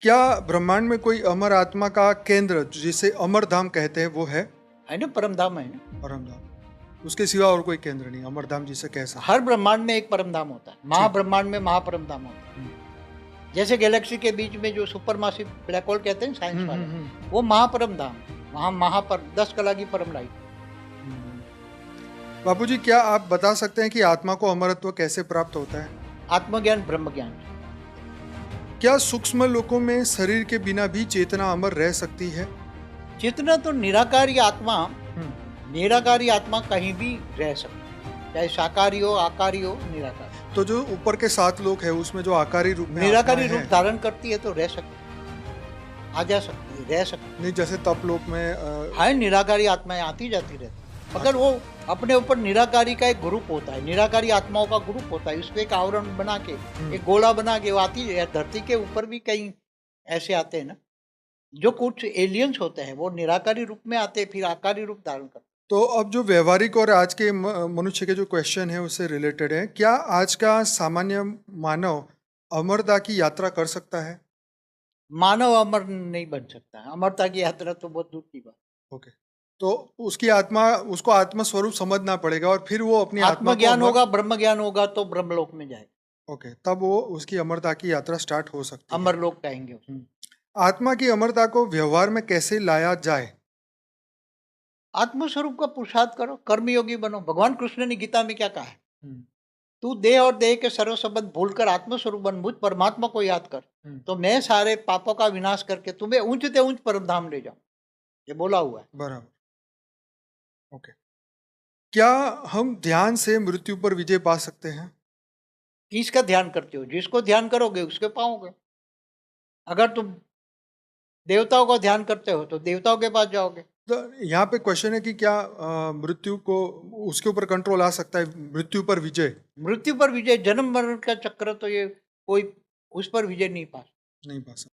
क्या ब्रह्मांड में कोई अमर आत्मा का केंद्र जिसे अमर धाम कहते हैं वो है? ना, परम धाम है ना। परम धाम, उसके सिवा और कोई केंद्र नहीं अमर धाम जिसे कह सकते हर ब्रह्मांड में एक परम धाम होता है, महाब्रह्मांड में महापरम धाम होता है। जैसे गैलेक्सी के बीच में जो सुपरमासिव ब्लैक होल कहते हैं साइंस वाले, वो महापरम धाम, वहाँ महापर 10 कला की परम लाइट। बापूजी, क्या आप बता सकते हैं कि आत्मा को अमरत्व कैसे प्राप्त होता है? आत्मज्ञान ब्रह्म ज्ञान। क्या सूक्ष्म लोकों में शरीर के बिना भी चेतना अमर रह सकती है? चेतना तो निराकारी आत्मा, निराकारी आत्मा कहीं भी रह सकती है, चाहे साकारी हो, आकारी हो, निराकारी। तो जो ऊपर के 7 लोक है उसमें जो आकारी रूप में निराकारी आत्माएं रूप हैं, धारण करती है तो रह सकती है, आ जा सकती है, रह सकती है। नहीं जैसे तप लोक में हाँ, निराकारी आत्माएं आती जाती रहती, मगर वो अपने ऊपर निराकारी का एक ग्रुप होता है, निराकारी आत्माओं का ग्रुप होता है, उसको एक आवरण बना के, एक गोला बना के वो आती है। धरती के ऊपर भी कई ऐसे आते हैं ना, जो कुछ एलियंस होते हैं, वो निराकारी रूप में आते हैं, फिर आकारी रूप धारण करते हैं। तो अब जो व्यवहारिक और आज के मनुष्य के जो क्वेश्चन है उससे रिलेटेड है, क्या आज का सामान्य मानव अमरता की यात्रा कर सकता है? मानव अमर नहीं बन सकता है, अमरता की यात्रा तो बहुत दूर की बात। ओके, तो उसकी आत्मा, उसको आत्म स्वरूप समझना पड़ेगा और फिर वो अपनी आत्मा को आत्मज्ञान होगा, ब्रह्म ज्ञान होगा तो ब्रह्मलोक में जाएगा। ओके, तब वो उसकी अमरता की यात्रा स्टार्ट हो सकती है। अमरलोक कहेंगे उसको। आत्मा की अमरता को व्यवहार में कैसे लाया जाए? आत्मस्वरूप का पुरुषार्थ करो, कर्मयोगी बनो। भगवान कृष्ण ने गीता में क्या कहा है? तू देह और देह के सर्व संबंध भूलकर आत्मस्वरूप बन, मुझ परमात्मा को याद कर, तो मैं सारे पापों का विनाश करके तुम्हें ऊंचते ऊंच परम धाम ले जाऊं। ये बोला हुआ है। बराबर। ओके, क्या हम ध्यान से मृत्यु पर विजय पा सकते हैं? किसका ध्यान करते हो? जिसको ध्यान करोगे उसके पाओगे। अगर तुम देवताओं का ध्यान करते हो तो देवताओं के पास जाओगे। तो यहाँ पे क्वेश्चन है कि क्या मृत्यु को, उसके ऊपर कंट्रोल आ सकता है, मृत्यु पर विजय? मृत्यु पर विजय, जन्म मरण का चक्र तो ये कोई उस पर विजय नहीं पा नहीं पा सकता।